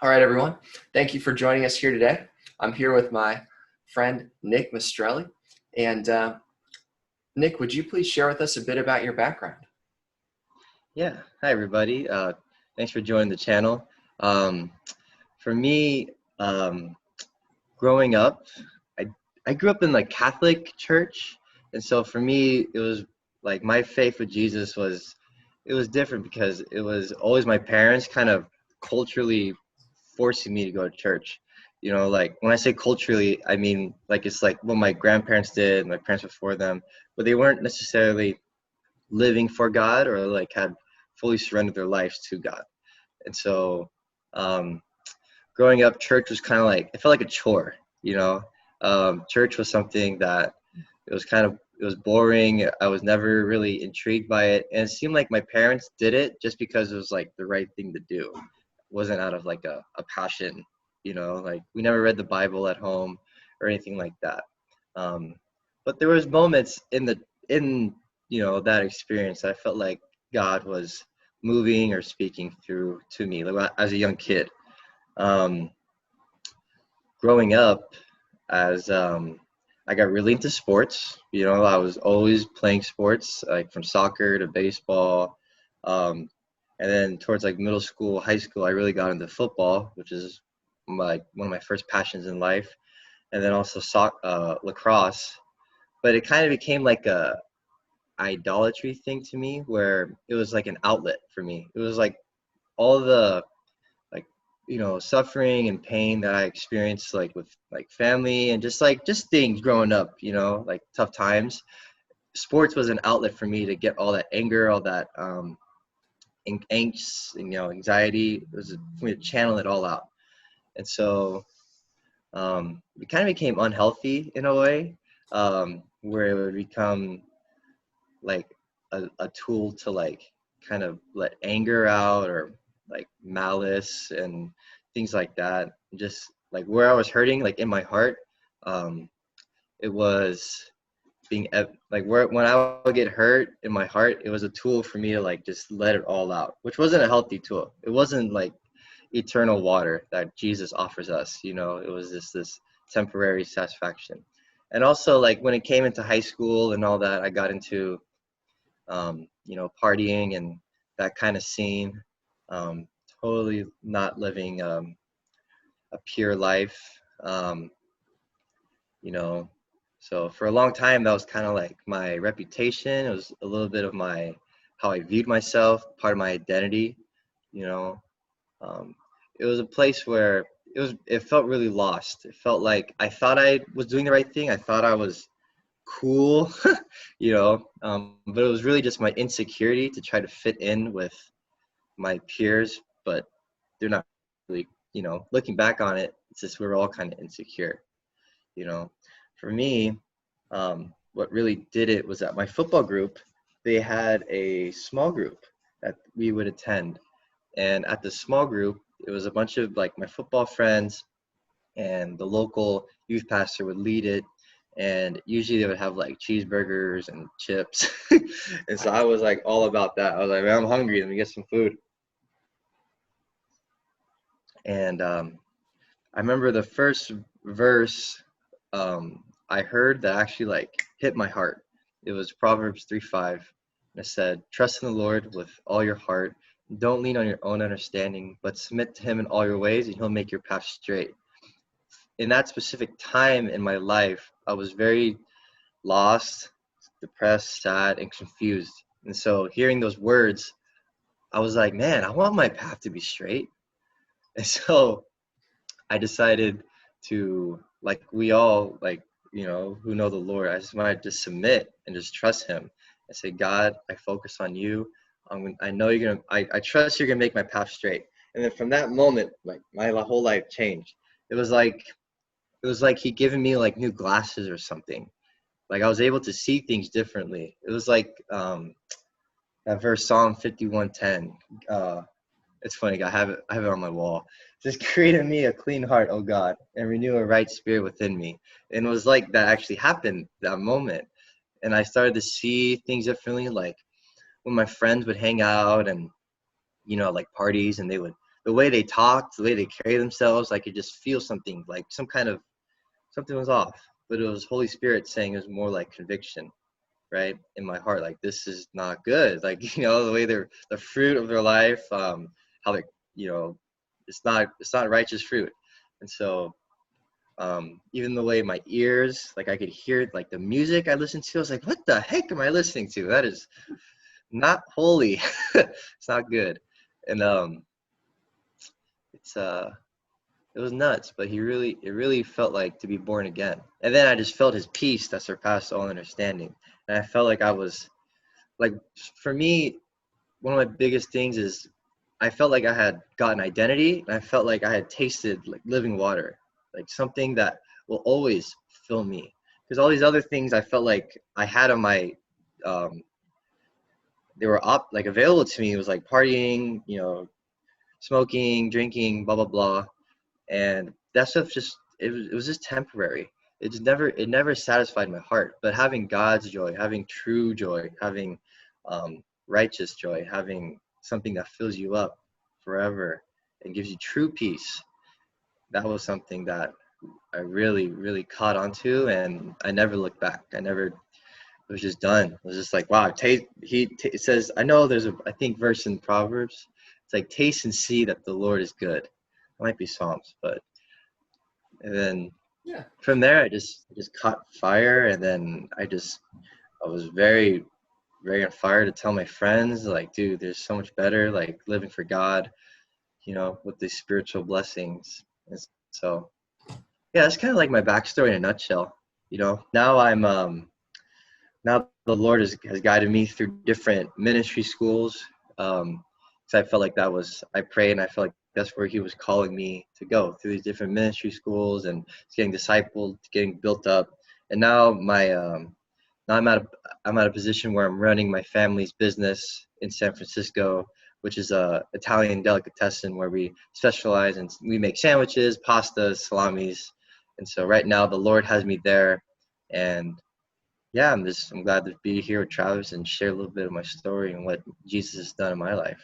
All right, everyone. Thank you for joining us here today. I'm here with my friend Nick Mastrelli. And Nick, would you please share with us a bit about your background? Yeah. Hi, everybody. Thanks for joining the channel. Um, for me, um, growing up, I I grew up in the Catholic church, and so for me, it was like my faith with Jesus was it was different because it was always my parents kind of culturally forcing me to go to church. Like when I say culturally, I mean like it's like what my grandparents did, my parents before them, but they weren't necessarily living for God or like had fully surrendered their lives to God. And so um, growing up, church was kind of like, it felt like a chore, you know? Church was something that it was boring. I was never really intrigued by it. And it seemed like my parents did it just because it was like the right thing to do. It wasn't out of like a passion, like we never read the Bible at home or anything like that. Um, but there was moments in that experience that I felt like God was moving or speaking through to me like as a young kid. Um, Growing up, as I got really into sports. I was always playing sports, like from soccer to baseball. Um, and then towards like middle school, high school, I really got into football, which is like one of my first passions in life. And then also lacrosse. But it kind of became like a idolatry thing to me, where it was like an outlet for me. It was like all the like suffering and pain that I experienced like with like family and just things growing up, like tough times. Sports was an outlet for me to get all that anger, all that angst, anxiety. It was for me to channel it all out. And so it kind of became unhealthy in a way, where it would become like a tool to like kind of let anger out or like malice and things like that. Just like where I was hurting, like in my heart, um, it was like where when I would get hurt in my heart, it was a tool for me to like just let it all out, which wasn't a healthy tool. It wasn't like eternal water that Jesus offers us. It was just this temporary satisfaction. And also like when it came into high school and all that, I got into partying and that kind of scene. Um, totally not living a pure life. Um, you know, so for a long time, that was kind of like my reputation. It was a little bit of how I viewed myself, part of my identity. You know, um, it was a place where it felt really lost. It felt like I thought I was doing the right thing. I thought I was cool, but it was really just my insecurity to try to fit in with my peers, but they're not really, looking back on it, it's just we were all kind of insecure, you know. For me, what really did it was that my football group, they had a small group that we would attend. And at the small group, it was a bunch of like my football friends and the local youth pastor would lead it, and usually they would have like cheeseburgers and chips. And so I was like all about that. I was like, man, I'm hungry, let me get some food. And I remember the first verse I heard that actually like hit my heart. It was Proverbs 3:5, and it said, trust in the Lord with all your heart, don't lean on your own understanding, but submit to him in all your ways and he'll make your path straight. In that specific time in my life, I was very lost, depressed, sad, and confused. And so hearing those words, I was like, man, I want my path to be straight. And so I decided to, like we all, like, who know the Lord, I just wanted to submit and just trust him. I say, God, I focus on you. I know you're going to, I trust you're going to make my path straight. And then from that moment, like my whole life changed. It was like, it was like he given me like new glasses or something. Like I was able to see things differently. It was like that verse Psalm 51:10. It's funny, I have it on my wall. Just create in me a clean heart, oh God, and renew a right spirit within me. And it was like that actually happened that moment. And I started to see things differently, like when my friends would hang out and like parties, and the way they talked, the way they carry themselves, I could just feel something, like something was off. But it was Holy Spirit saying it was more like conviction, right, in my heart, like this is not good. Like, the way they're the fruit of their life, how they, you know, it's not righteous fruit. And so even the way my ears, like I could hear like the music I listened to, I was like, what the heck am I listening to? That is not holy. It's not good. And it's it was nuts, but it really felt like to be born again. And then I just felt his peace that surpassed all understanding. And I felt like I was like, for me, one of my biggest things is I felt like I had gotten identity, and I felt like I had tasted like living water, like something that will always fill me. Because all these other things I felt like I had on my, um, they were like available to me. It was like partying, smoking, drinking, blah blah blah, and that stuff just it was just temporary. It never satisfied my heart. But having God's joy, having true joy, having righteous joy, having something that fills you up forever and gives you true peace, that was something that I really really caught onto, and I never looked back. It was just done. It was just like, wow, it says, I know there's I think verse in Proverbs, it's like taste and see that the Lord is good. It might be Psalms, but and then Yeah. from there I just caught fire, and then I was very very on fire to tell my friends, like, dude, there's so much better, like living for God, with these spiritual blessings. And so yeah, that's kind of like my backstory in a nutshell. Now now the Lord has guided me through different ministry schools. So I felt like I prayed and I felt like that's where He was calling me to go, through these different ministry schools and getting discipled, getting built up. And now now I'm at a position where I'm running my family's business in San Francisco, which is a Italian delicatessen where we specialize in, we make sandwiches, pastas, salamis. And so right now the Lord has me there, and yeah, I'm glad to be here with Travis and share a little bit of my story and what Jesus has done in my life.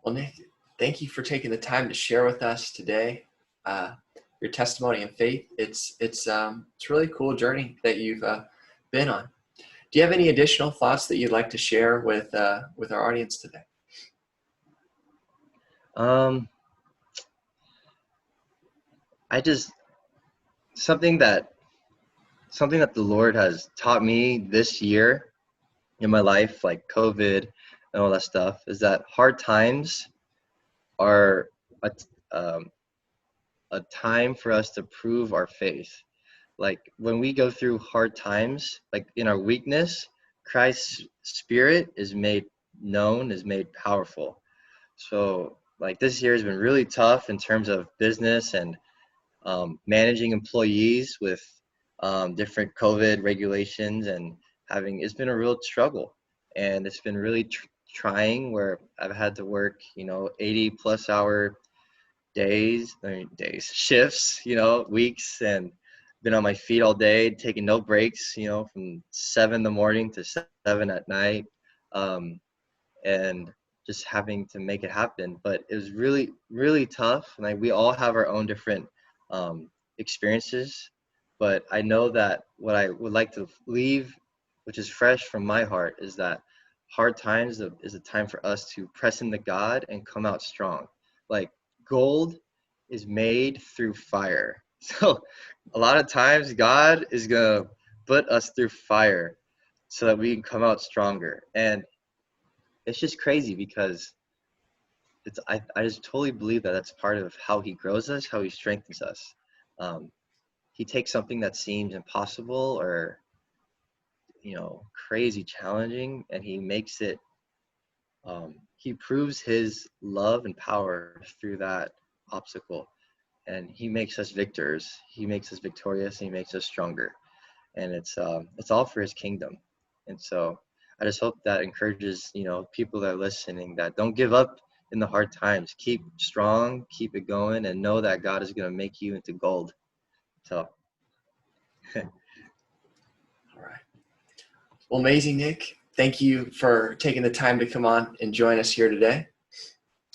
Well, Nick, thank you for taking the time to share with us today uh, your testimony and faith. It's really cool journey that you've been on. Do you have any additional thoughts that you'd like to share with our audience today? Um, I just something that something that the Lord has taught me this year in my life, like COVID and all that stuff, is that hard times are a, um, a time for us to prove our faith. Like when we go through hard times, like in our weakness, Christ's spirit is made known, is made powerful. So like this year has been really tough in terms of business and managing employees with different COVID regulations, and it's been a real struggle, and it's been really trying, where I've had to work 80 plus hour shifts, weeks, and been on my feet all day, taking no breaks, from 7 in the morning to 7 at night, and just having to make it happen. But it was really, really tough. Like we all have our own different experiences, but I know that what I would like to leave, which is fresh from my heart, is that hard times is a time for us to press into God and come out strong. Like gold is made through fire. So a lot of times God is gonna put us through fire so that we can come out stronger. And it's just crazy because I just totally believe that that's part of how He grows us, how He strengthens us. Um, he takes something that seems impossible or crazy challenging, and He makes it. He proves His love and power through that obstacle, and He makes us victors. He makes us victorious, and He makes us stronger. And it's all for His kingdom. And so I just hope that encourages people that are listening, that don't give up in the hard times. Keep strong, keep it going, and know that God is going to make you into gold. So All right. Well, amazing, Nick. Thank you for taking the time to come on and join us here today.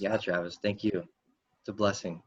Yeah, Travis, thank you. It's a blessing.